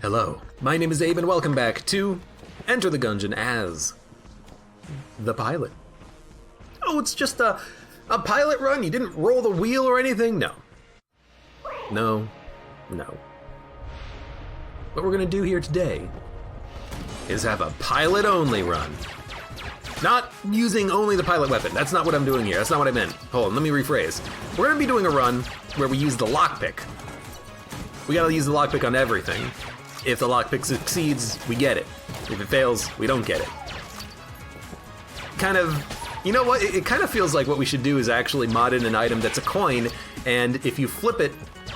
Hello, my name is Abe and welcome back to Enter the Gungeon as the pilot. Oh, it's just a pilot run? You didn't roll the wheel or anything? No. No. What we're gonna do here today is have a pilot-only run. Not using only the pilot weapon. That's not what I'm doing here. That's not what I meant. Hold on, let me rephrase. We're gonna be doing a run where we use the lockpick. We gotta use the lockpick on everything. If the lockpick succeeds, we get it. If it fails, we don't get it. Kind of, you know what? It kind of feels like what we should do is actually mod in an item that's a coin, and if you flip it,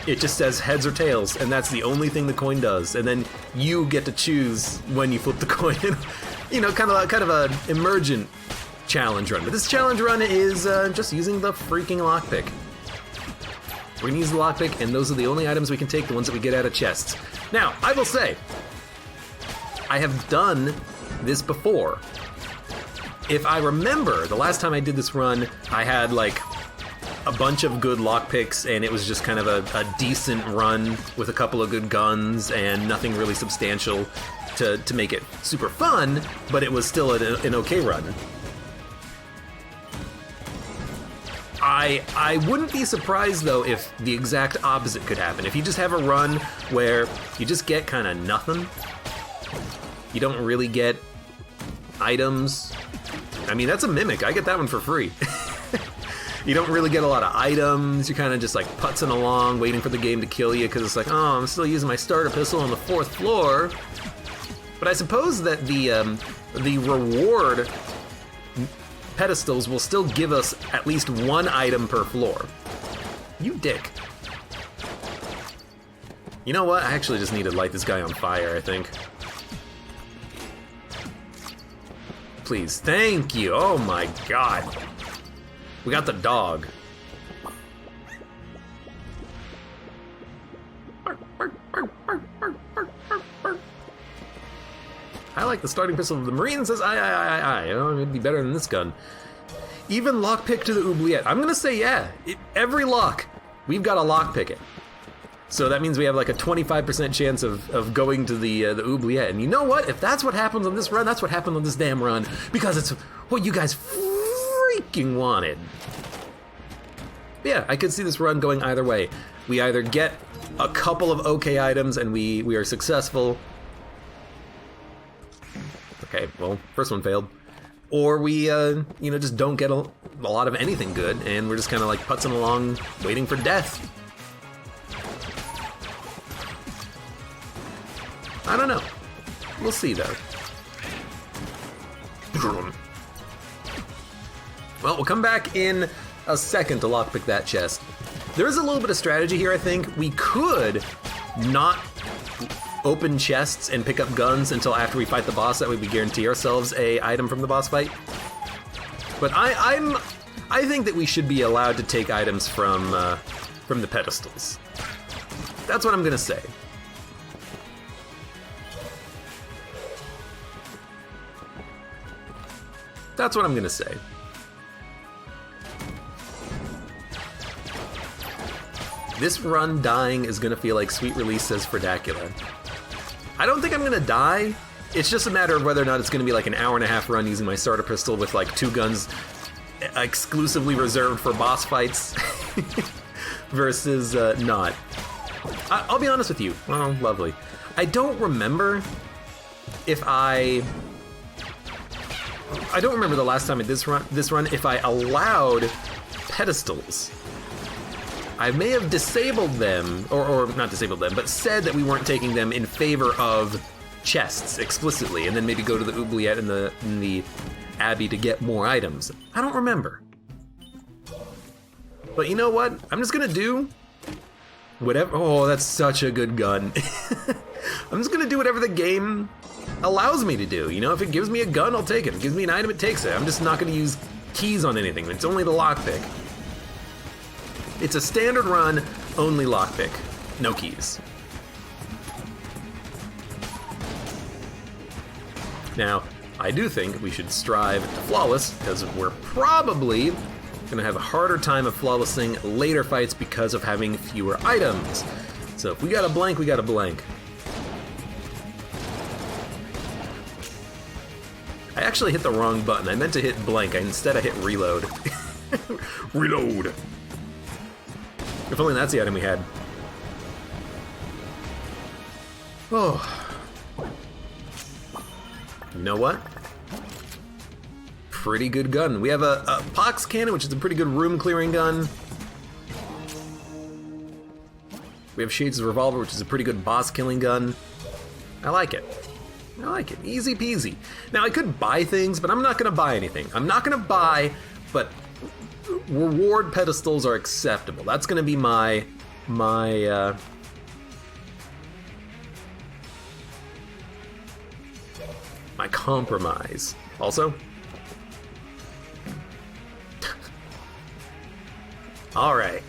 it just says heads or tails, and that's the only thing the coin does. And then you get to choose when you flip the coin. You know, kind of a emergent challenge run. But this challenge run is just using the freaking lockpick. We're gonna use the lockpick, and those are the only items we can take, the ones that we get out of chests. Now, I will say, I have done this before. If I remember, the last time I did this run, I had like a bunch of good lockpicks, and it was just kind of a decent run with a couple of good guns and nothing really substantial to make it super fun, but it was still an okay run. I wouldn't be surprised though if the exact opposite could happen. If you just have a run where you just get kind of nothing, you don't really get items. I mean, that's a mimic. I get that one for free. You don't really get a lot of items. You're kind of just like putzing along, waiting for the game to kill you because it's like, oh, I'm still using my starter pistol on the 4th floor. But I suppose that the reward pedestals will still give us at least one item per floor. You dick. You know what? I actually just need to light this guy on fire, I think. Please, thank you. Oh my god. We got the dog. I like the starting pistol of the Marine says I. You know, it'd be better than this gun. Even lockpick to the oubliette. I'm gonna say yeah. Every lock, we've got a lockpick it. So that means we have like a 25% chance of going to the oubliette. And you know what? If that's what happens on this run, that's what happened on this damn run. Because it's what you guys freaking wanted. But yeah, I could see this run going either way. We either get a couple of okay items and we are successful. Okay, well, first one failed. Or we, just don't get a lot of anything good, and we're just kind of like putzing along, waiting for death. I don't know. We'll see, though. Well, we'll come back in a second to lockpick that chest. There is a little bit of strategy here, I think. We could not open chests and pick up guns until after we fight the boss. That way we guarantee ourselves a item from the boss fight. But I think that we should be allowed to take items from the pedestals. That's what I'm gonna say. That's what I'm gonna say. This run dying is gonna feel like sweet release, says Fredacula. I don't think I'm gonna die. It's just a matter of whether or not it's gonna be like an hour-and-a-half run using my starter pistol with like 2 guns exclusively reserved for boss fights versus not. I'll be honest with you. Oh, lovely. I don't remember if I don't remember the last time at this run if I allowed pedestals. I may have disabled them, or not disabled them, but said that we weren't taking them in favor of chests explicitly, and then maybe go to the oubliette and the abbey to get more items. I don't remember. But you know what? I'm just gonna do whatever. Oh, that's such a good gun. I'm just gonna do whatever the game allows me to do. You know, if it gives me a gun, I'll take it. If it gives me an item, it takes it. I'm just not gonna use keys on anything. It's only the lockpick. It's a standard run, only lockpick, no keys. Now, I do think we should strive to flawless, because we're probably gonna have a harder time of flawlessing later fights because of having fewer items. So if we got a blank, we got a blank. I actually hit the wrong button. I meant to hit blank. Instead, I hit reload. Reload! If only that's the item we had. Oh. You know what? Pretty good gun. We have a pox cannon, which is a pretty good room-clearing gun. We have Shades' revolver, which is a pretty good boss-killing gun. I like it. I like it. Easy peasy. Now, I could buy things, but I'm not going to buy anything. I'm not going to buy, but reward pedestals are acceptable. That's going to be my compromise. Also, all right.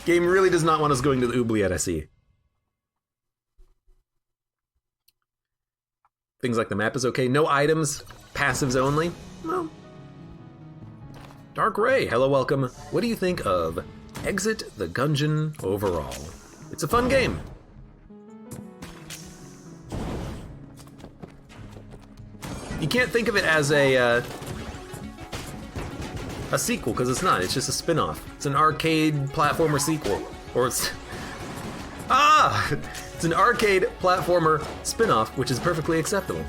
Game really does not want us going to the oubliette, I see. Things like the map is okay. No items, passives only. Well, Dark Ray, hello, welcome. What do you think of Exit the Gungeon overall? It's a fun game. You can't think of it as a sequel, because it's not. It's just a spin-off. It's an arcade platformer sequel. Or it's... Ah! It's an arcade platformer spin-off, which is perfectly acceptable.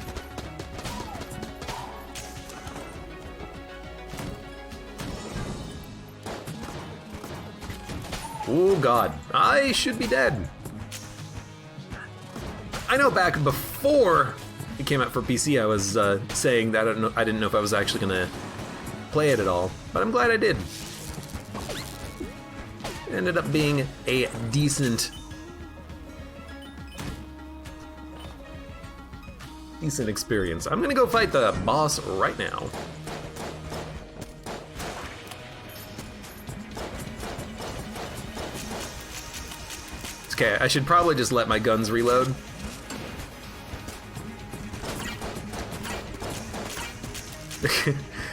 Oh god, I should be dead. I know back before it came out for PC, I was saying that I didn't know if I was actually gonna play it at all, but I'm glad I did. It ended up being a decent experience. I'm gonna go fight the boss right now. It's okay, I should probably just let my guns reload.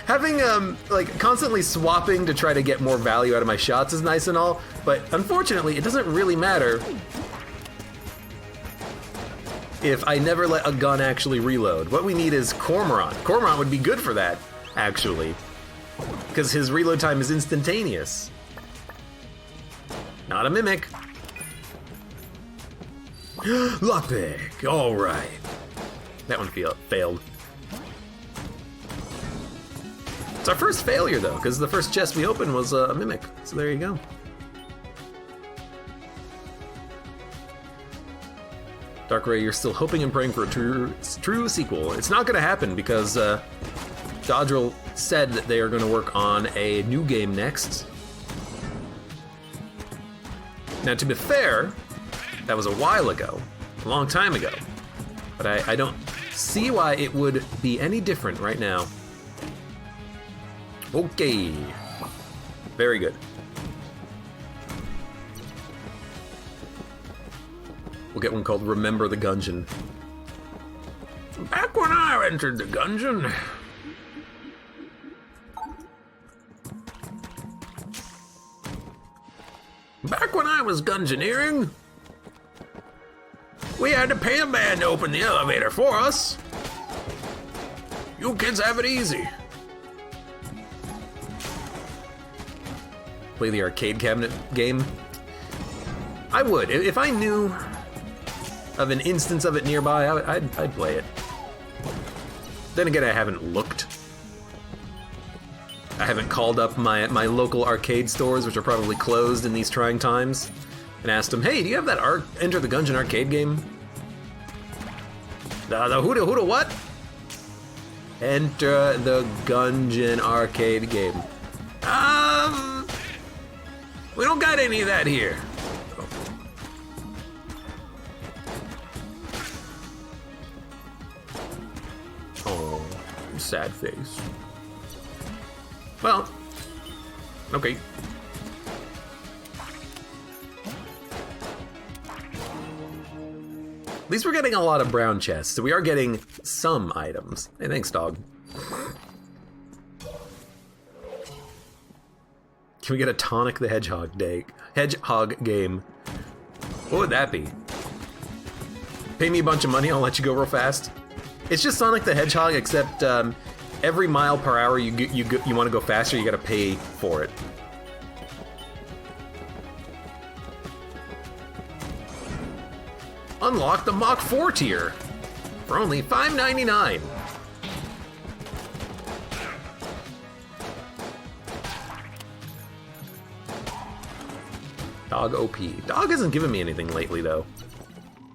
Having, like, constantly swapping to try to get more value out of my shots is nice and all, but unfortunately, it doesn't really matter if I never let a gun actually reload. What we need is Cormorant. Cormorant would be good for that, actually, because his reload time is instantaneous. Not a mimic. Lockpick, all right. That one failed. It's our first failure, though, because the first chest we opened was a mimic, so there you go. Dark Ray, you're still hoping and praying for a true sequel. It's not going to happen because Dodril said that they are going to work on a new game next. Now, to be fair, that was a while ago, a long time ago, but I don't see why it would be any different right now. Okay, very good. We'll get one called Remember the Gungeon. Back when I entered the Gungeon. Back when I was gungeoneering, we had to pay a man to open the elevator for us. You kids have it easy. Play the arcade cabinet game? I would. If I knew of an instance of it nearby, I'd play it. Then again, I haven't looked. I haven't called up my local arcade stores, which are probably closed in these trying times, and asked them, hey, do you have that Enter the Gungeon arcade game? The who what? Enter the Gungeon arcade game. We don't got any of that here. Oh, sad face. Well, okay. At least we're getting a lot of brown chests, so we are getting some items. Hey, thanks, dog. Can we get a Tonic the Hedgehog game? What would that be? Pay me a bunch of money, I'll let you go real fast. It's just Sonic the Hedgehog, except every mile per hour you want to go faster, you gotta pay for it. Unlock the Mach 4 tier for only $5.99. Dog OP. Dog hasn't given me anything lately, though.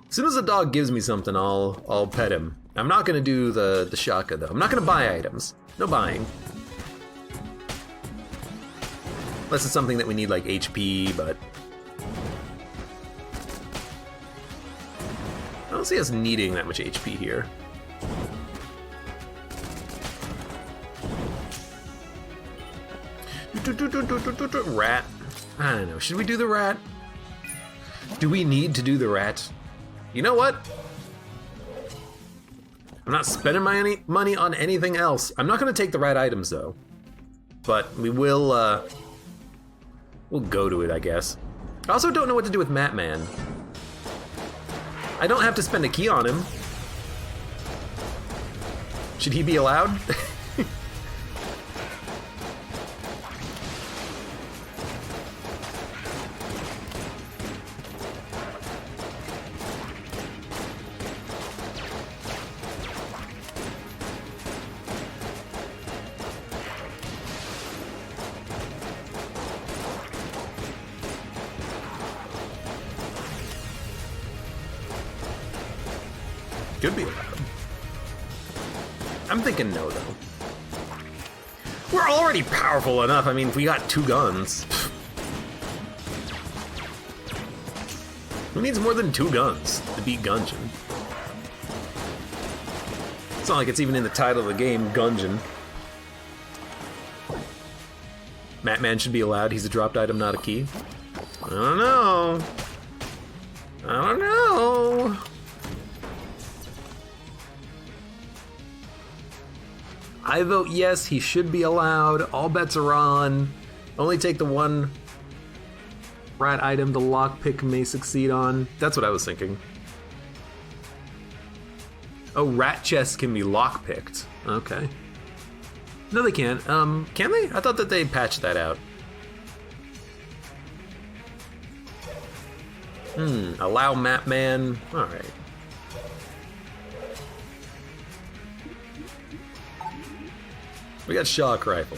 As soon as a dog gives me something, I'll pet him. I'm not gonna do the shaka, though. I'm not gonna buy items. No buying. Unless it's something that we need, like HP, but I don't see us needing that much HP here. Rat. I don't know. Should we do the rat? Do we need to do the rat? You know what? I'm not spending my money on anything else. I'm not going to take the rat items, though. But we will, we'll go to it, I guess. I also don't know what to do with Matman. I don't have to spend a key on him. Should he be allowed? Could be allowed. I'm thinking no, though. We're already powerful enough. I mean, if we got 2 guns. Who needs more than 2 guns to beat Gungeon? It's not like it's even in the title of the game, Gungeon. Matman should be allowed. He's a dropped item, not a key. I don't know. I don't know. I vote yes, he should be allowed. All bets are on. Only take the one rat item the lockpick may succeed on. That's what I was thinking. Oh, rat chests can be lockpicked. Okay. No, they can't. Can they? I thought that they patched that out. Allow Matman. All right. We got shock rifle.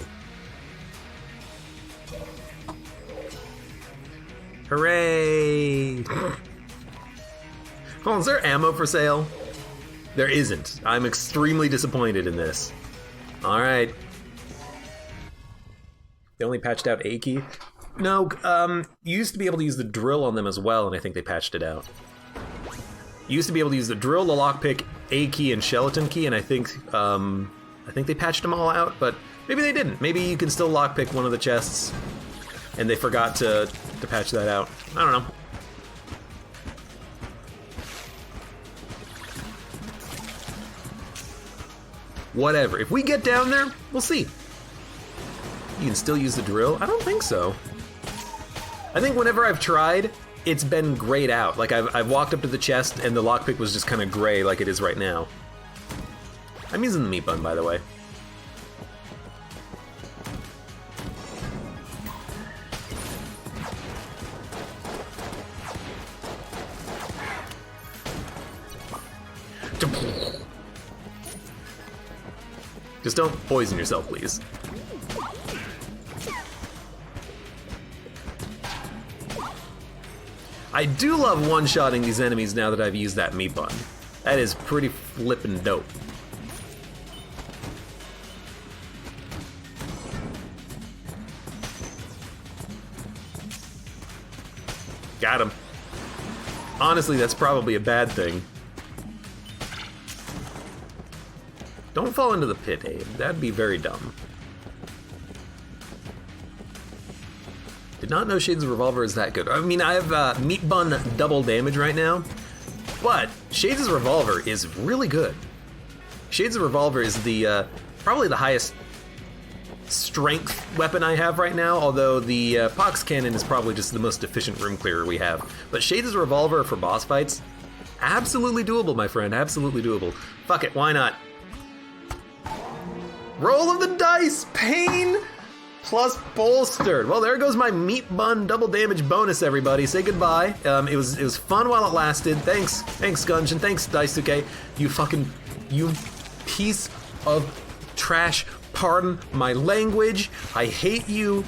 Hooray! Hold on, is there ammo for sale? There isn't. I'm extremely disappointed in this. Alright. They only patched out A key? No, you used to be able to use the drill on them as well, and I think they patched it out. You used to be able to use the drill, the lockpick, A key, and skeleton key, and I think they patched them all out, but maybe they didn't. Maybe you can still lockpick one of the chests, and they forgot to patch that out. I don't know. Whatever. If we get down there, we'll see. You can still use the drill? I don't think so. I think whenever I've tried, it's been grayed out. Like, I've walked up to the chest, and the lockpick was just kind of gray like it is right now. I'm using the meat bun, by the way. Just don't poison yourself, please. I do love one-shotting these enemies now that I've used that meat bun. That is pretty flippin' dope. Got him. Honestly, that's probably a bad thing. Don't fall into the pit, Abe. That'd be very dumb. Did not know Shades' Revolver is that good. I mean, I have Meat Bun double damage right now, but Shades' Revolver is really good. Shades' Revolver is the probably the highest strength weapon I have right now, although the Pox Cannon is probably just the most efficient room clearer we have. But Shades' Revolver for boss fights, Absolutely doable, my friend. Absolutely doable. Fuck it, why not? Roll of the dice! Pain plus bolstered. Well, there goes my meat bun double damage bonus, everybody. Say goodbye. It was fun while it lasted. Thanks Gungeon. Thanks Daisuke. You piece of trash. Pardon my language. I hate you.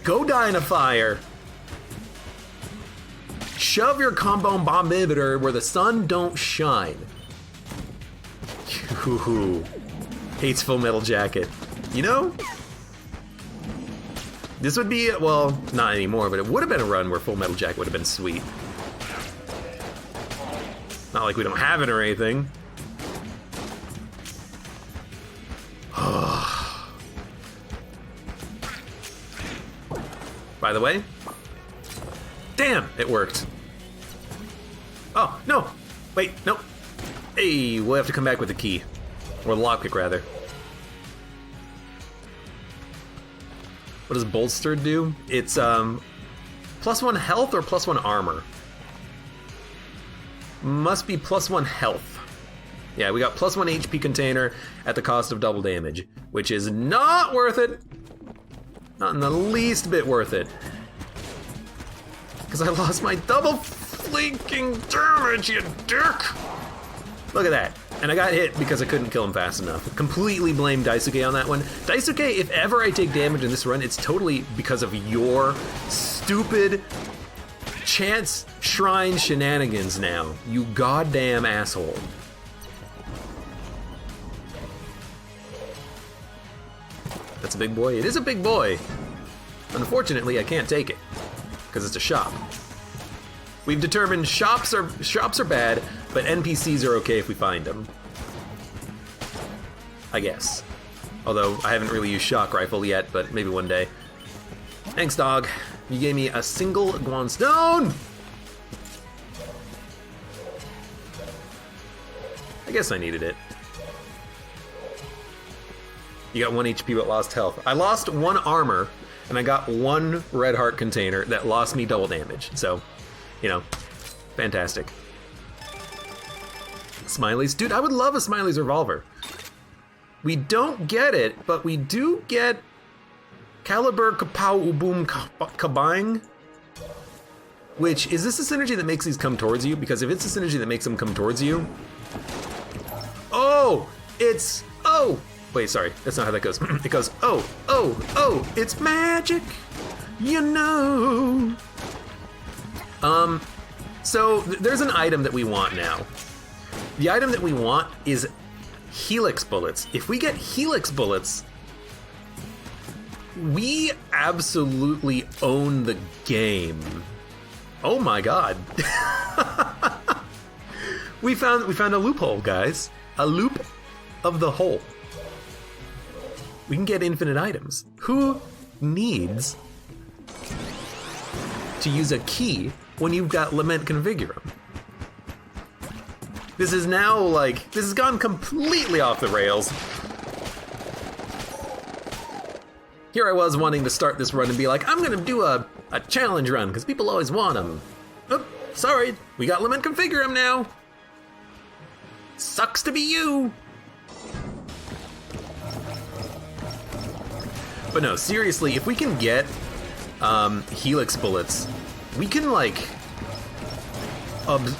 Go die in a fire. Shove your combo bomb inhibitor where the sun don't shine. Hates Full Metal Jacket. You know? This would be, well, not anymore, but it would have been a run where Full Metal Jacket would have been sweet. Not like we don't have it or anything. By the way, damn, it worked. Oh, no. Wait, no. Hey, we'll have to come back with the key. Or the lockpick, rather. What does bolstered do? It's +1 health or +1 armor? Must be +1 health. Yeah, we got +1 HP container at the cost of double damage, which is not worth it. Not in the least bit worth it. Because I lost my double flanking damage, you dick! Look at that. And I got hit because I couldn't kill him fast enough. Completely blame Daisuke on that one. Daisuke, if ever I take damage in this run, it's totally because of your stupid Chance Shrine shenanigans now. You goddamn asshole. That's a big boy. It is a big boy. Unfortunately, I can't take it because it's a shop. We've determined shops are bad, but NPCs are okay if we find them. I guess. Although I haven't really used shock rifle yet, but maybe one day. Thanks, dog. You gave me a single Guan Stone. I guess I needed it. You got 1 HP but lost health. I lost 1 armor, and I got 1 red heart container that lost me double damage. So, you know, fantastic. Smiley's. Dude, I would love a Smiley's revolver. We don't get it, but we do get Caliber Kapow Uboom Kabang. Which, is this a synergy that makes these come towards you? Because if it's a synergy that makes them come towards you... Oh! It's... Oh! Wait, sorry, that's not how that goes. It goes, oh, oh, oh, it's magic, you know. So there's an item that we want now. The item that we want is Helix bullets. If we get Helix bullets, we absolutely own the game. Oh my god. we found a loophole, guys. A loop of the hole. We can get infinite items. Who needs to use a key when you've got Lament Configurum? This is now like, this has gone completely off the rails. Here I was wanting to start this run and be like, I'm gonna do a challenge run, because people always want them. Oh, sorry, we got Lament Configurum now. Sucks to be you. But no, seriously, if we can get Helix bullets, we can like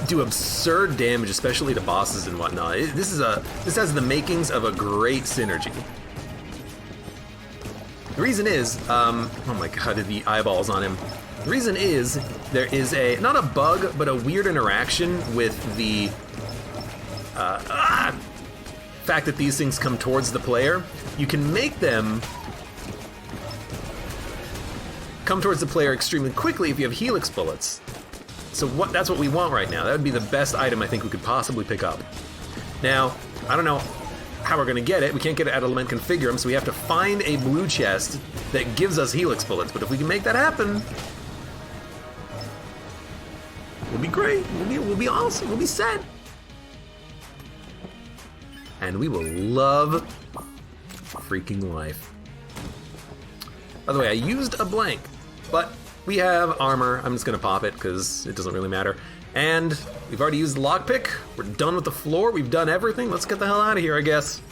do absurd damage, especially to bosses and whatnot. This has the makings of a great synergy. The reason is, oh my god, the eyeballs on him. The reason is there is a not a bug, but a weird interaction with the fact that these things come towards the player. You can make them come towards the player extremely quickly if you have Helix bullets. So that's what we want right now. That would be the best item I think we could possibly pick up. Now, I don't know how we're gonna get it. We can't get it out of Lament Configurum, so we have to find a blue chest that gives us Helix bullets. But if we can make that happen, we'll be great. We'll be awesome. We'll be set. And we will love freaking life. By the way, I used a blank, but we have armor. I'm just gonna pop it because it doesn't really matter. And We've already used the lockpick. We're done with the floor. We've done everything. Let's get the hell out of here, I guess.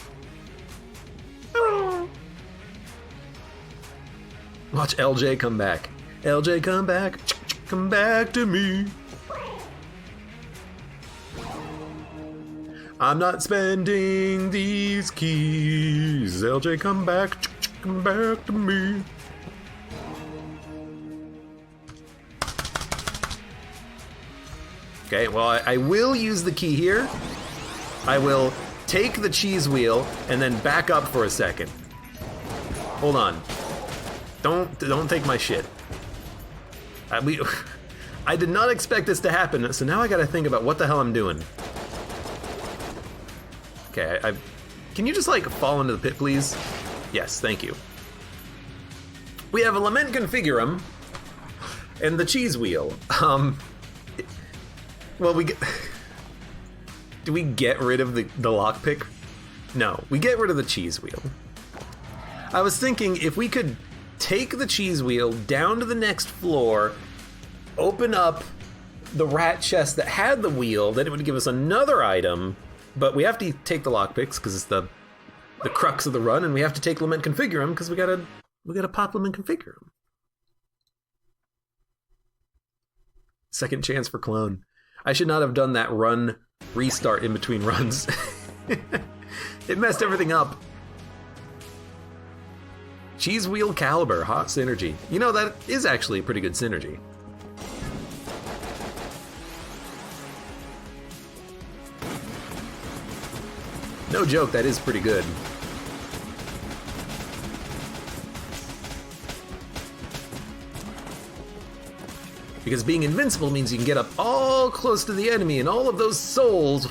Watch LJ come back. LJ, come back. Come back to me. I'm not spending these keys. LJ, come back. Come back to me. Okay, well, I will use the key here. I will take the cheese wheel and then back up for a second. Hold on. Don't take my shit. I did not expect this to happen, so now I gotta think about what the hell I'm doing. Okay, can you just like fall into the pit, please? Yes, thank you. We have a Lament Configurum and the cheese wheel. Well, do we get rid of the lockpick? No, we get rid of the cheese wheel. I was thinking if we could take the cheese wheel down to the next floor, open up the rat chest that had the wheel, then it would give us another item, but we have to take the lockpicks because it's the crux of the run, and we have to take Lament Configurum because we gotta pop Lament Configurum. Second chance for clone. I should not have done that run restart in between runs. It messed everything up. Cheese wheel caliber, hot synergy. You know, that is actually a pretty good synergy. No joke, that is pretty good. Because being invincible means you can get up all close to the enemy, and all of those souls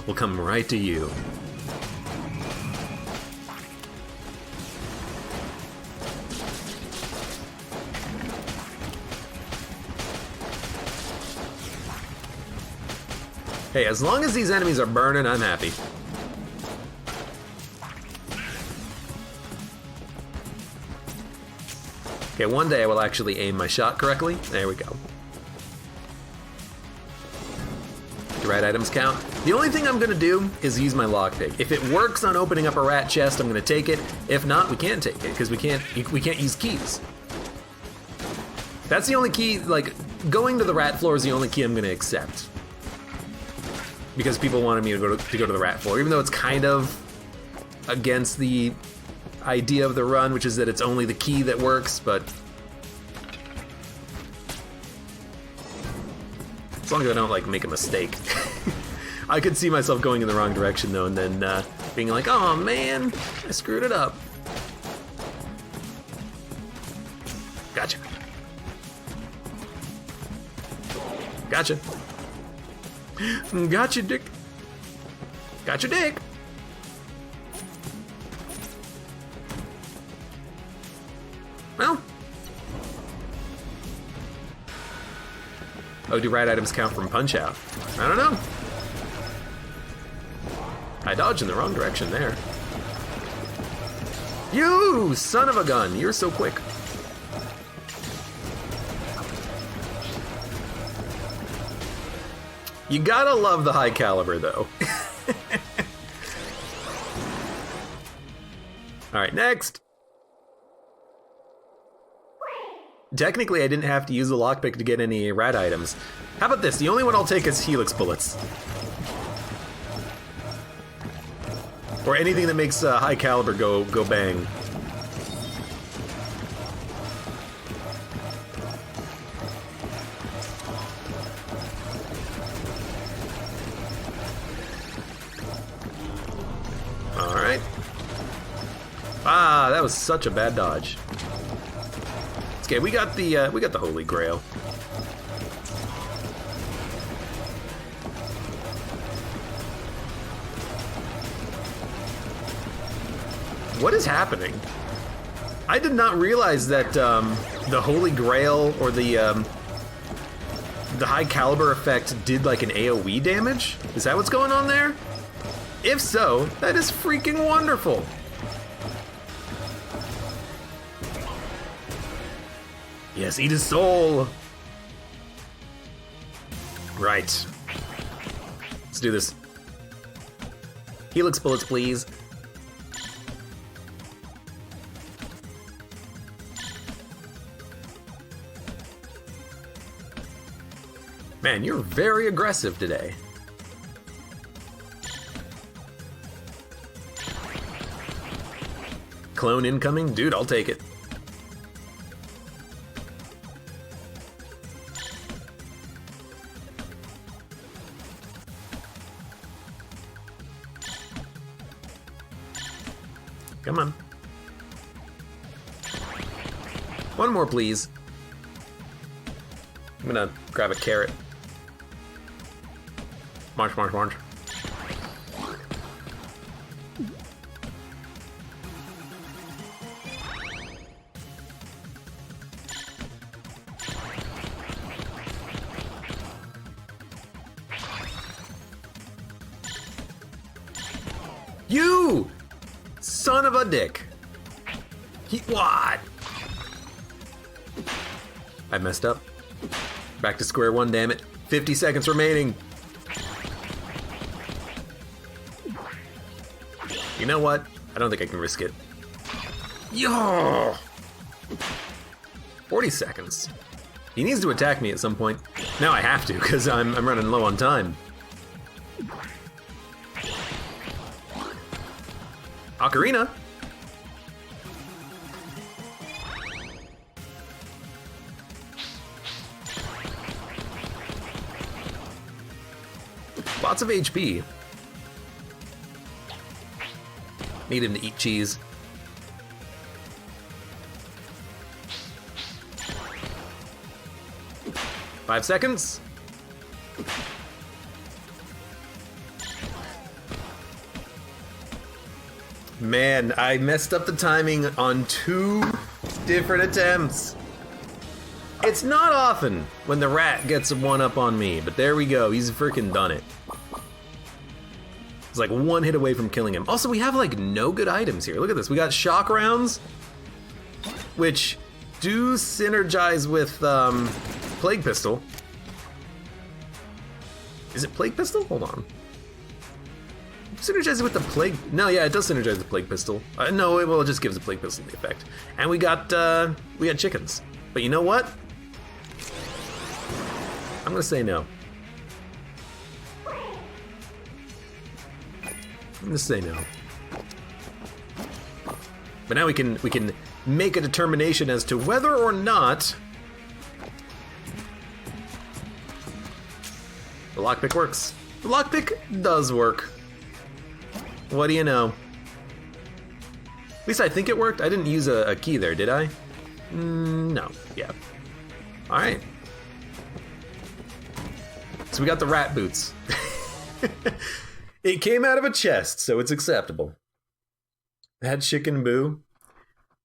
will come right to you. Hey, as long as these enemies are burning, I'm happy. Okay, one day I will actually aim my shot correctly. There we go. Do rat items count? The only thing I'm gonna do is use my lockpick. If it works on opening up a rat chest, I'm gonna take it. If not, we can't take it, because we can't use keys. That's the only key, like, going to the rat floor is the only key I'm gonna accept. Because people wanted me to go to the rat floor, even though it's kind of against the idea of the run, which is that it's only the key that works, but as long as I don't like make a mistake. I could see myself going in the wrong direction though, and then being like, oh man, I screwed it up. Gotcha. Gotcha. Gotcha, dick. Gotcha, dick. Well. Oh, do rat items count from Punch Out? I don't know. I dodged in the wrong direction there. You son of a gun, you're so quick. You gotta love the high caliber though. All right, next. Technically, I didn't have to use the lockpick to get any rat items. How about this? The only one I'll take is Helix bullets. Or anything that makes high caliber go bang. All right. Ah, that was such a bad dodge. Okay, we got the Holy Grail. What is happening? I did not realize that the Holy Grail or the high caliber effect did like an AoE damage. Is that what's going on there? If so, that is freaking wonderful. Yes, eat his soul. Right. Let's do this. Helix bullets, please. Man, you're very aggressive today. Clone incoming? Dude, I'll take it. Come on. One more, please. I'm gonna grab a carrot. March, march, march. You son of a dick. What? I messed up. Back to square one, damn it. 50 seconds remaining. You know what? I don't think I can risk it. Yo! 40 seconds. He needs to attack me at some point. Now I have to, because I'm running low on time. Ocarina. Lots of HP. Need him to eat cheese. Five seconds. Man, I messed up the timing on 2 different attempts. It's not often when the rat gets a one-up on me, but there we go. He's freaking done it. It's like 1 hit away from killing him. Also, we have like no good items here. Look at this. We got shock rounds, which do synergize with Plague Pistol. Is it Plague Pistol? Hold on. Synergize it with the Plague... No, yeah, it does synergize the Plague Pistol. No, well, it just gives the Plague Pistol the effect. And we got chickens. But you know what? I'm gonna say no. I'm gonna say no. But now we can make a determination as to whether or not the lockpick works. The lockpick does work. What do you know? At least I think it worked. I didn't use a key there, did I? No. Yeah. All right. So we got the rat boots. It came out of a chest, so it's acceptable. It had chicken boo,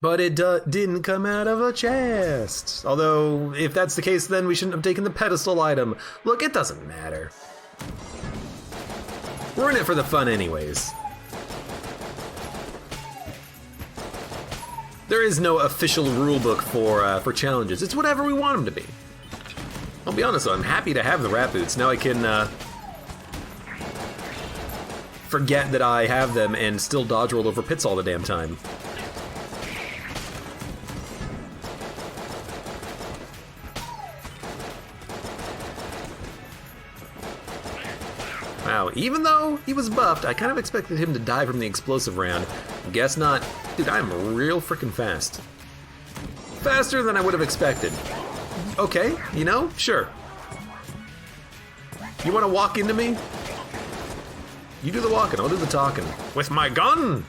but it didn't come out of a chest. Although, if that's the case, then we shouldn't have taken the pedestal item. Look, it doesn't matter. We're in it for the fun anyways. There is no official rulebook for challenges. It's whatever we want them to be. I'll be honest though, I'm happy to have the rat boots. Now I can forget that I have them and still dodge roll over pits all the damn time. Wow, even though he was buffed, I kind of expected him to die from the explosive round. Guess not. Dude, I'm real freaking fast. Faster than I would have expected. Okay, you know, sure. You want to walk into me? You do the walking, I'll do the talking. With my gun!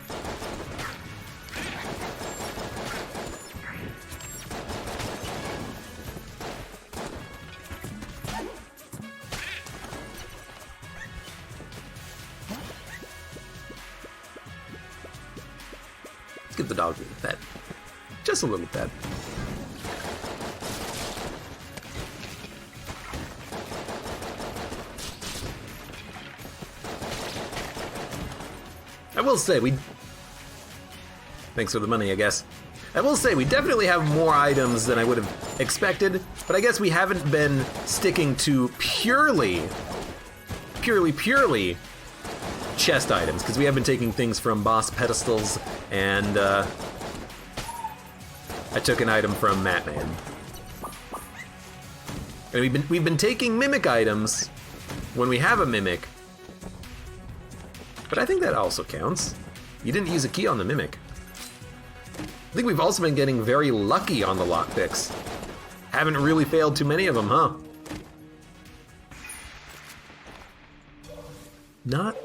Let's give the dog a little pet. Just a little pet. I will say, thanks for the money, I guess. I will say, we definitely have more items than I would have expected, but I guess we haven't been sticking to purely chest items, because we have been taking things from boss pedestals, and I took an item from Matman. And we've been taking mimic items when we have a mimic, but I think that also counts. You didn't use a key on the mimic. I think we've also been getting very lucky on the lockpicks. Haven't really failed too many of them, huh? Not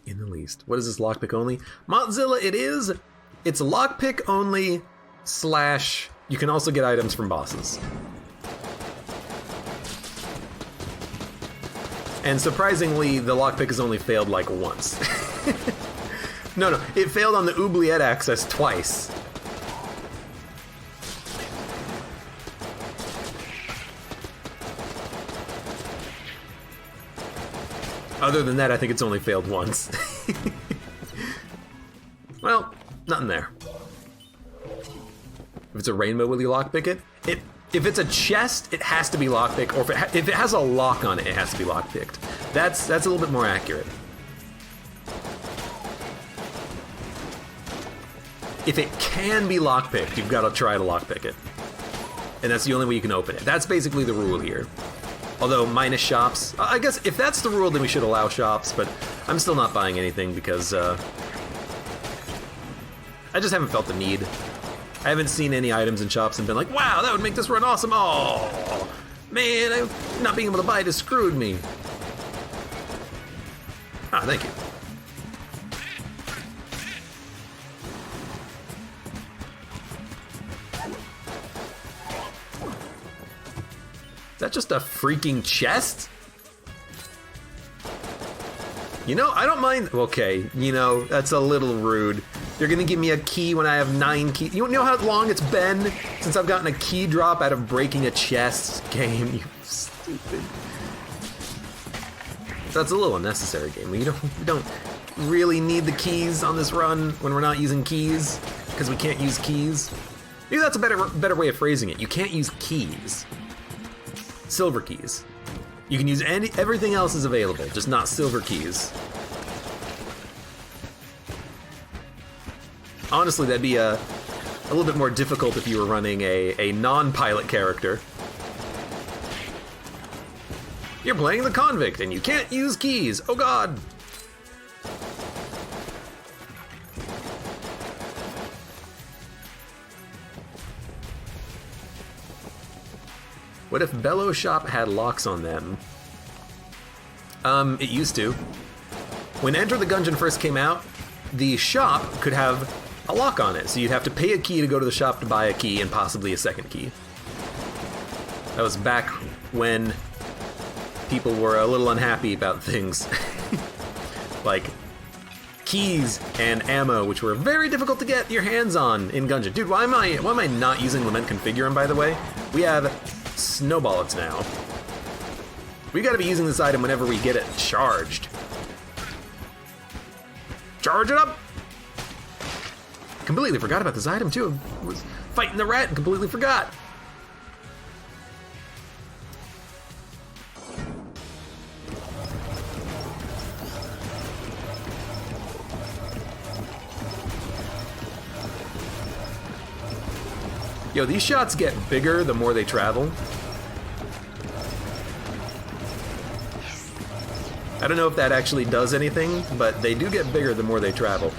in the least. What is this, lockpick only? Mozilla, it is. It's lockpick only / you can also get items from bosses. And surprisingly, the lockpick has only failed like once. No, it failed on the oubliette access twice. Other than that, I think it's only failed once. Well, nothing there. If it's a rainbow, will you lockpick it? If it's a chest, it has to be lockpicked, or if it has a lock on it, it has to be lockpicked. That's a little bit more accurate. If it can be lockpicked, you've got to try to lockpick it. And that's the only way you can open it. That's basically the rule here. Although, minus shops. I guess if that's the rule, then we should allow shops, but I'm still not buying anything because I just haven't felt the need. I haven't seen any items in shops and been like, wow, that would make this run awesome. Oh, man, not being able to buy it has screwed me. Ah, thank you. Is that just a freaking chest? You know, I don't mind. Okay, you know, that's a little rude. You're gonna give me a key when I have 9 keys. You know how long it's been since I've gotten a key drop out of breaking a chest? Game, you stupid. That's a little unnecessary, game. We don't really need the keys on this run when we're not using keys, because we can't use keys. Maybe that's a better way of phrasing it. You can't use keys. Silver keys. You can use everything else is available, just not silver keys. Honestly, that'd be a little bit more difficult if you were running a non-pilot character. You're playing the convict and you can't use keys. Oh god. What if Bellow Shop had locks on them? It used to. When Enter the Gungeon first came out, the shop could have a lock on it, so you'd have to pay a key to go to the shop to buy a key and possibly a second key. That was back when people were a little unhappy about things. Like keys and ammo, which were very difficult to get your hands on in Gungeon. Dude, why am I not using Lament Configurant, by the way? We have snowballets now. We gotta be using this item whenever we get it charged. Charge it up! Completely forgot about this item too. I was fighting the rat and completely forgot. Yo, these shots get bigger the more they travel. I don't know if that actually does anything, but they do get bigger the more they travel.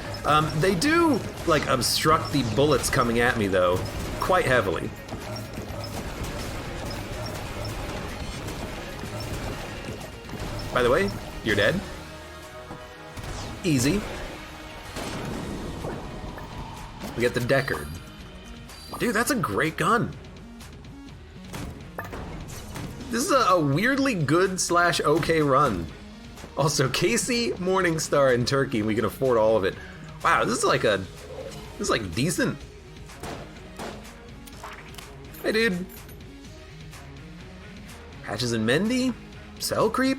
They do, like, obstruct the bullets coming at me, though, quite heavily. By the way, you're dead. Easy. We get the Deckard. Dude, that's a great gun. This is a weirdly good / okay run. Also, Casey, Morningstar, and Turkey, we can afford all of it. Wow, this is like decent. Hey, dude. Patches and Mendy? Cell creep?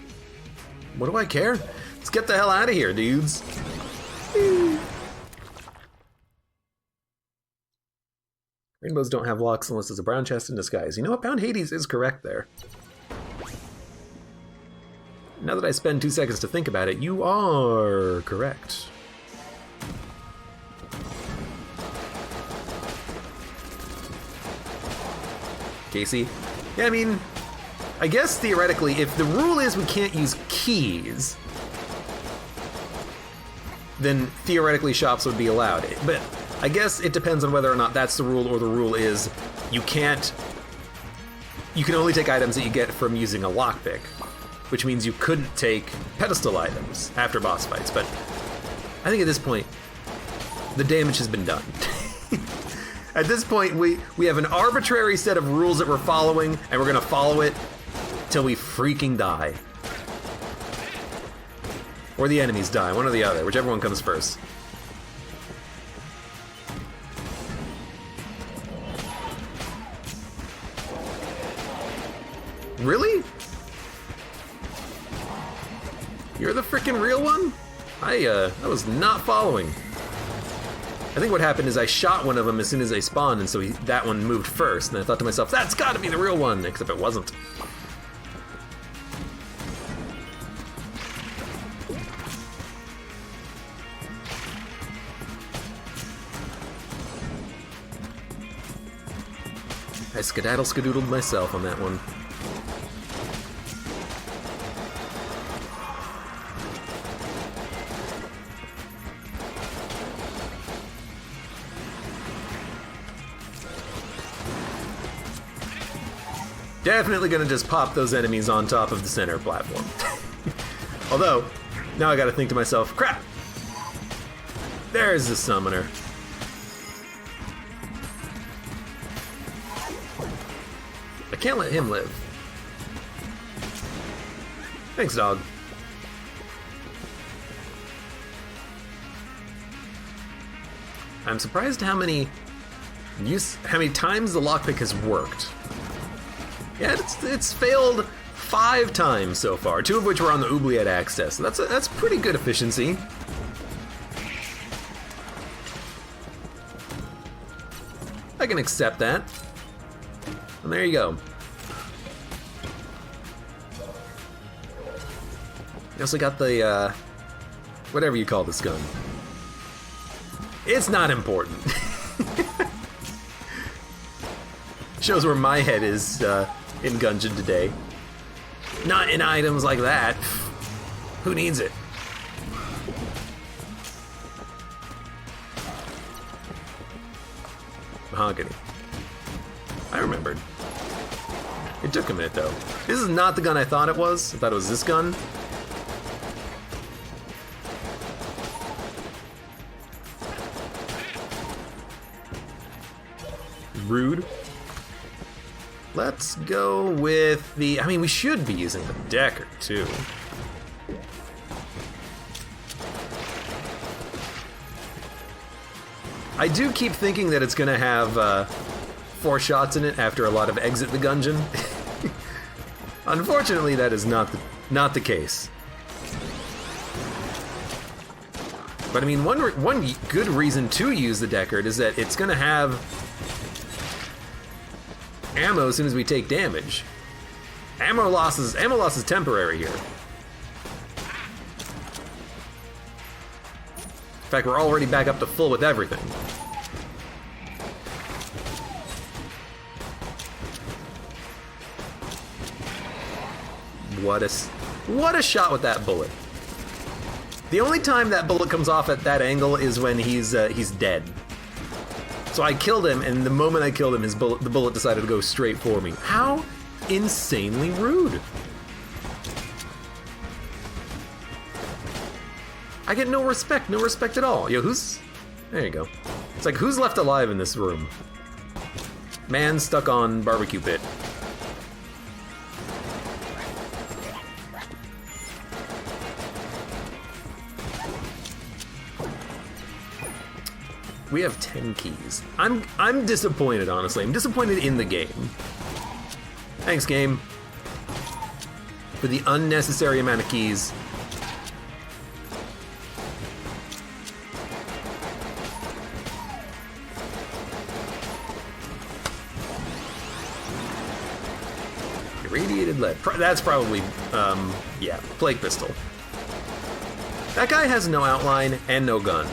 What do I care? Let's get the hell out of here, dudes. Rainbows don't have locks unless it's a brown chest in disguise. You know what? Bound Hades is correct there. Now that I spend 2 seconds to think about it, you are correct. Casey? Yeah, I mean, I guess theoretically, if the rule is we can't use keys, then theoretically shops would be allowed. But I guess it depends on whether or not that's the rule, or the rule is you can only take items that you get from using a lockpick, which means you couldn't take pedestal items after boss fights. But I think at this point, the damage has been done. At this point, we have an arbitrary set of rules that we're following, and we're gonna follow it till we freaking die. Or the enemies die, one or the other, whichever one comes first. Really? You're the frickin' real one? I was not following. I think what happened is I shot one of them as soon as they spawned, and so that one moved first, and I thought to myself, that's gotta be the real one, except it wasn't. I skedaddle-skedoodled myself on that one. Definitely gonna just pop those enemies on top of the center platform. Although, now I gotta think to myself, crap! There's the summoner. I can't let him live. Thanks, dog. I'm surprised how many times the lockpick has worked. Yeah, it's failed 5 times so far, 2 of which were on the oubliette access. So that's pretty good efficiency. I can accept that. And there you go. You also got the, whatever you call this gun. It's not important. Shows where my head is in Gungeon today. Not in items like that. Who needs it? Mahogany. I remembered. It took a minute though. This is not the gun I thought it was. I thought it was this gun. Rude. Let's go with the... I mean, we should be using the Decker, too. I do keep thinking that it's going to have 4 shots in it after a lot of Exit the Gungeon. Unfortunately, that is not the case. But I mean, one good reason to use the Deckard is that it's going to have ammo as soon as we take damage. Ammo loss is temporary here. In fact, we're already back up to full with everything. What a shot with that bullet. The only time that bullet comes off at that angle is when he's dead. So I killed him, and the moment I killed him, the bullet decided to go straight for me. How insanely rude. I get no respect at all. Yo, there you go. It's like, who's left alive in this room? Man stuck on barbecue pit. We have 10 keys. I'm disappointed, honestly. I'm disappointed in the game. Thanks, game. For the unnecessary amount of keys. Irradiated lead. That's probably, yeah, plague pistol. That guy has no outline and no gun.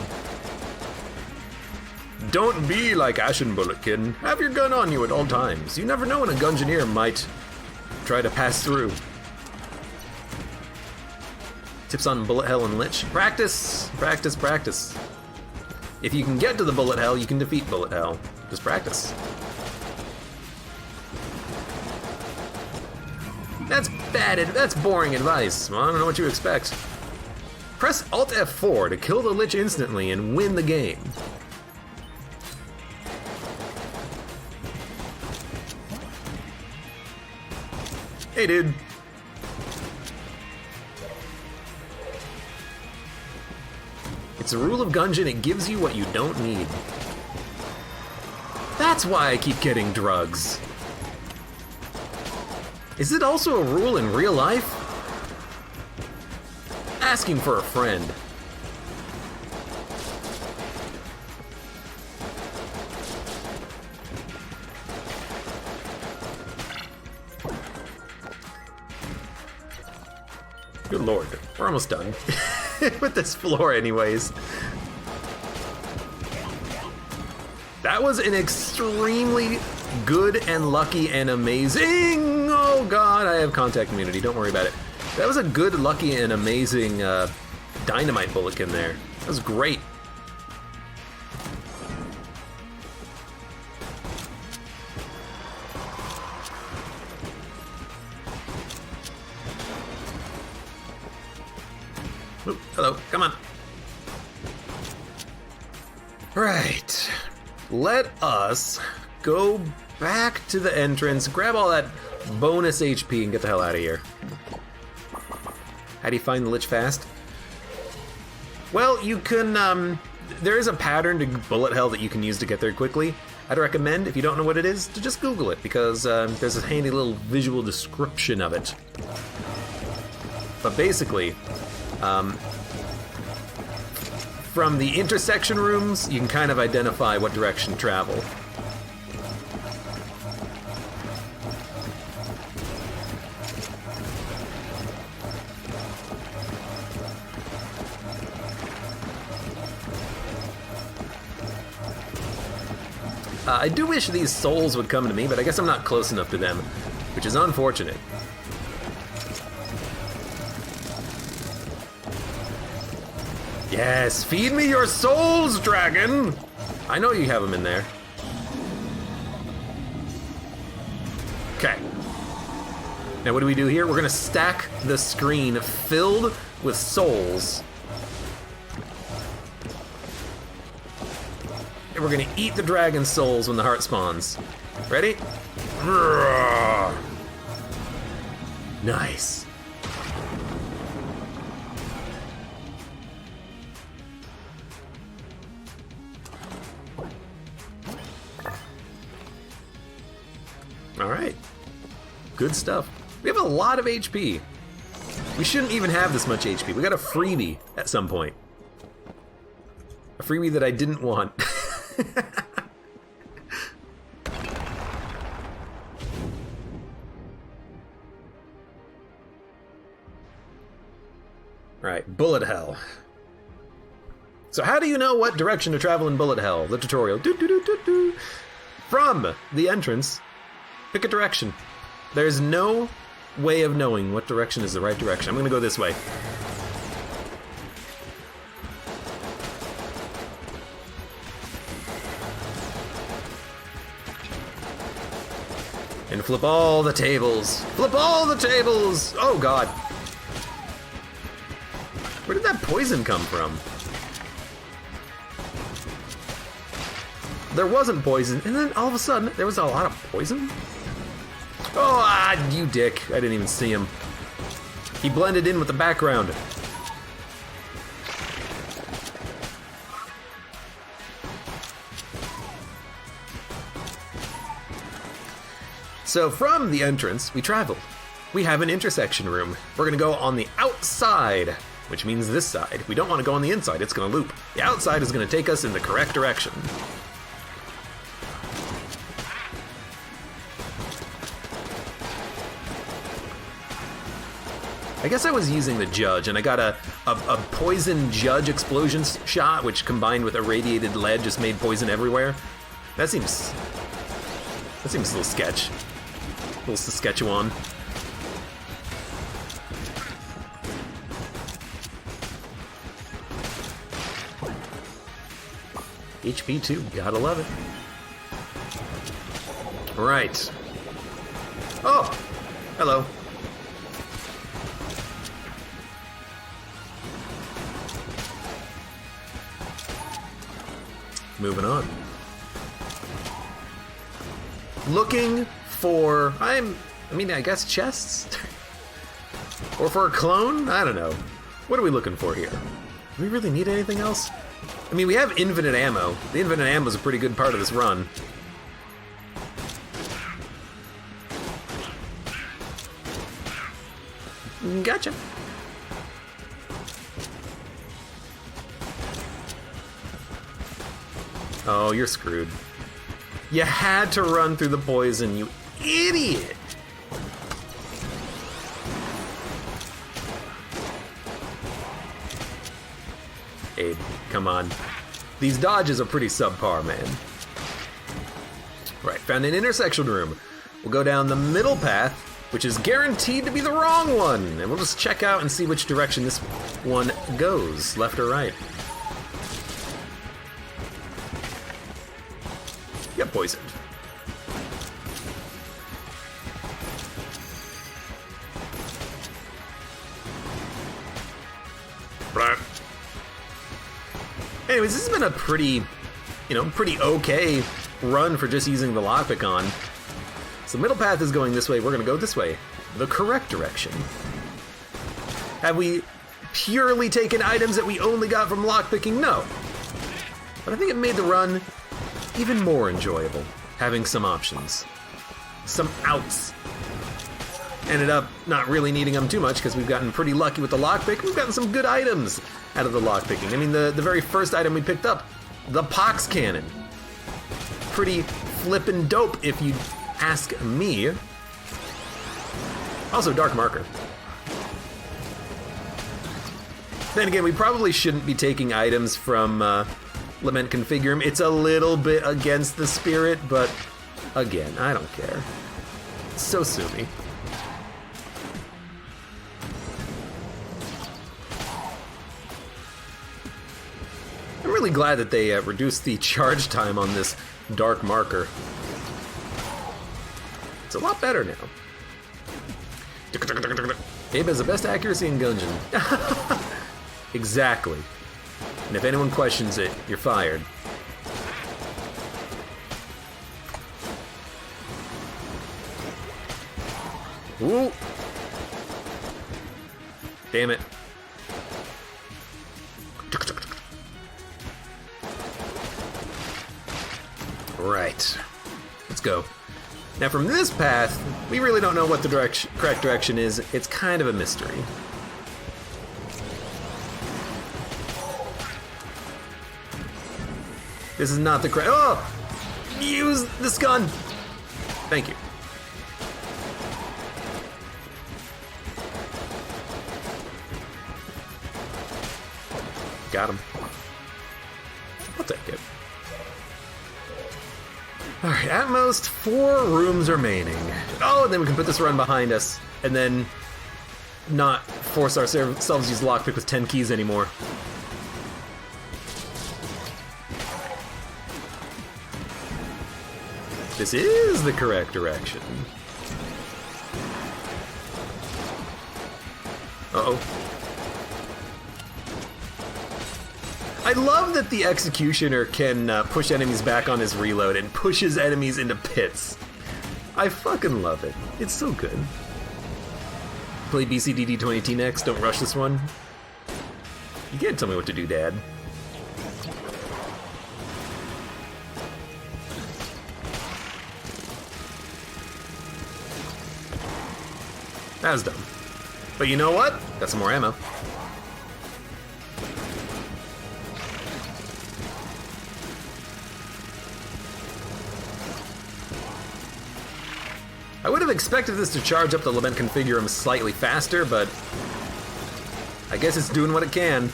Don't be like Ashen Bulletkin. Have your gun on you at all times. You never know when a Gungeoneer might try to pass through. Tips on bullet hell and lich. Practice, practice, practice. If you can get to the bullet hell, you can defeat bullet hell. Just practice. That's bad. That's boring advice. Well, I don't know what you expect. Press Alt F4 to kill the lich instantly and win the game. Hey, dude. It's a rule of Gungeon, it gives you what you don't need. That's why I keep getting drugs. Is it also a rule in real life? Asking for a friend. Good lord, we're almost done with this floor anyways. That was an extremely good and lucky and amazing... Oh god, I have contact immunity, don't worry about it. That was a good, lucky, and amazing dynamite bullet in there. That was great. Ooh, hello, come on. Right. Let us go back to the entrance, grab all that bonus HP, and get the hell out of here. How do you find the lich fast? Well, you can, there is a pattern to bullet hell that you can use to get there quickly. I'd recommend, if you don't know what it is, to just Google it, because there's a handy little visual description of it. But basically, from the intersection rooms, you can kind of identify what direction to travel. I do wish these souls would come to me, but I guess I'm not close enough to them, which is unfortunate. Yes, feed me your souls, dragon! I know you have them in there. Okay. Now what do we do here? We're gonna stack the screen filled with souls. And we're gonna eat the dragon souls when the heart spawns. Ready? Nice. All right. Good stuff. We have a lot of HP. We shouldn't even have this much HP. We got a freebie at some point. A freebie that I didn't want. Alright, bullet hell. So how do you know what direction to travel in bullet hell? The tutorial. From the entrance, pick a direction. There's no way of knowing what direction is the right direction. I'm gonna go this way. And flip all the tables. Flip all the tables! Oh god. Where did that poison come from? There wasn't poison, and then all of a sudden, there was a lot of poison? Oh, you dick. I didn't even see him. He blended in with the background. So from the entrance, we travel. We have an intersection room. We're gonna go on the outside, which means this side. We don't want to go on the inside, it's gonna loop. The outside is gonna take us in the correct direction. I guess I was using the Judge, and I got a poison Judge explosion shot, which combined with irradiated lead just made poison everywhere. That seems a little sketch. A little Saskatchewan. HP 2, gotta love it. Right. Oh! Hello. Moving on. Looking for... I guess chests? Or for a clone? I don't know. What are we looking for here? Do we really need anything else? I mean, we have infinite ammo. The infinite ammo is a pretty good part of this run. Gotcha. Oh, you're screwed. You had to run through the poison, you idiot! Abe, come on. These dodges are pretty subpar, man. Right, found an intersection room. We'll go down the middle path, which is guaranteed to be the wrong one. And we'll just check out and see which direction this one goes, left or right. Get poisoned. Anyways, this has been a pretty okay run for just using the lockpick on. So middle path is going this way, we're gonna go this way. The correct direction. Have we purely taken items that we only got from lockpicking? No. But I think it made the run even more enjoyable, having some options. Some outs. Ended up not really needing them too much because we've gotten pretty lucky with the lockpick. We've gotten some good items out of the lockpicking. I mean, the very first item we picked up, the Pox Cannon. Pretty flippin' dope if you ask me. Also, Dark Marker. Then again, we probably shouldn't be taking items from Lament Configurum. It's a little bit against the spirit, but again, I don't care. So sue me. I'm really glad that they reduced the charge time on this Dark Marker. It's a lot better now. Abe has the best accuracy in Gungeon. Exactly. And if anyone questions it, you're fired. Ooh. Damn it. Right. Let's go. Now from this path, we really don't know what the correct direction is. It's kind of a mystery. This is not the correct... Oh! Use this gun! Thank you. Got him. I'll take it. Alright, at most 4 rooms remaining. Oh, and then we can put this run behind us, and then not force ourselves to use lockpick with 10 keys anymore. This is the correct direction. Uh-oh. I love that the Executioner can push enemies back on his reload and pushes enemies into pits. I fucking love it. It's so good. Play BCDD20T next, don't rush this one. You can't tell me what to do, Dad. That was dumb. But you know what? Got some more ammo. I would have expected this to charge up the Lament Configurum slightly faster, but guess it's doing what it can.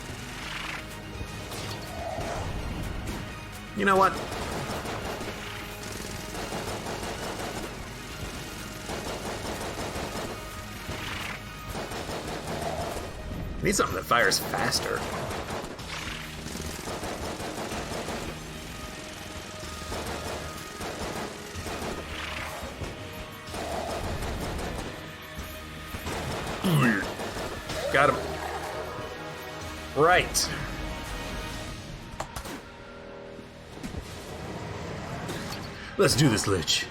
You know what? I need something that fires faster. Got him. Right. Let's do this, Lich.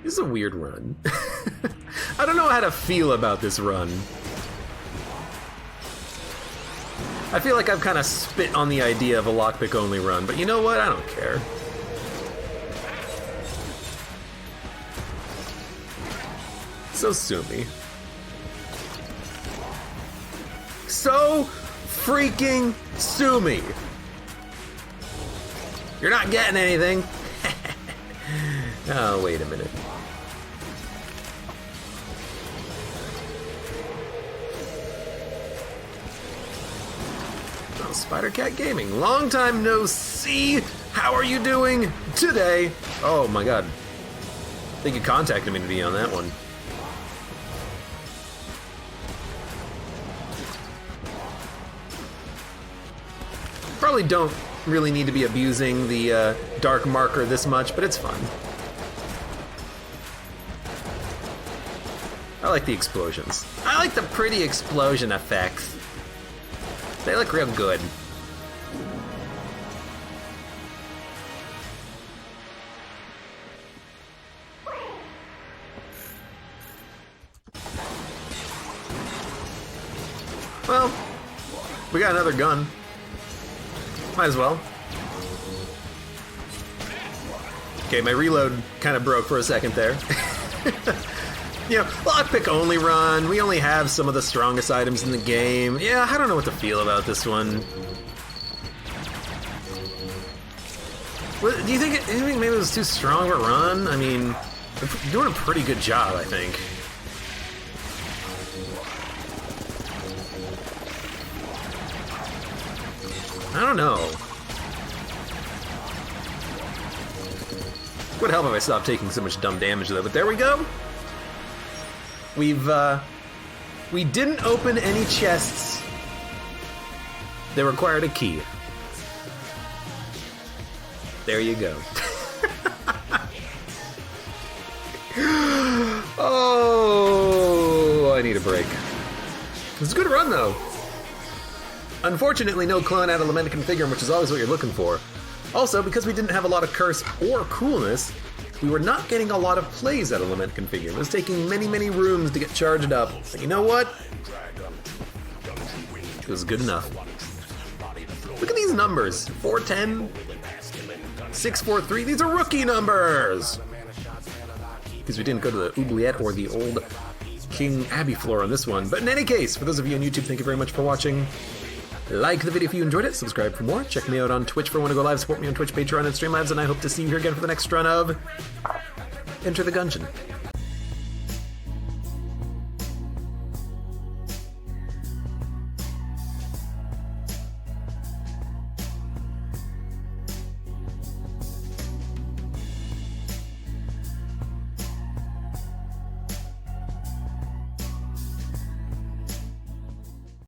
This is a weird run. I don't know how to feel about this run. I feel like I've kind of spit on the idea of a lockpick only run, but you know what? I don't care. So sue me. So freaking sue me. You're not getting anything. Oh, wait a minute. Oh, Spider Cat Gaming, long time no see. How are you doing today? Oh my god. I think you contacted me to be on that one. Probably don't really need to be abusing the dark marker this much, but it's fun. I like the explosions. I like the pretty explosion effects. They look real good. Well, we got another gun. Might as well. Okay, my reload kind of broke for a second there. You know, lockpick only run. We only have some of the strongest items in the game. Yeah, I don't know what to feel about this one. Do you think maybe it was too strong of a run? I mean, they're doing a pretty good job, I think. I don't know. Would help if I stopped taking so much dumb damage though, but there we go. We didn't open any chests that required a key. There you go. Oh, I need a break. It was a good run though. Unfortunately, no clone out of Lament Configurum, which is always what you're looking for. Also, because we didn't have a lot of curse or coolness, we were not getting a lot of plays out of Lament Configurum. It was taking many, many rooms to get charged up. But you know what? It was good enough. Look at these numbers. 410, 643. These are rookie numbers! Because we didn't go to the oubliette or the old King Abbey floor on this one. But in any case, for those of you on YouTube, thank you very much for watching. Like the video if you enjoyed it, subscribe for more, check me out on Twitch for when I go live, support me on Twitch, Patreon, and Streamlabs, and I hope to see you here again for the next run of Enter the Gungeon.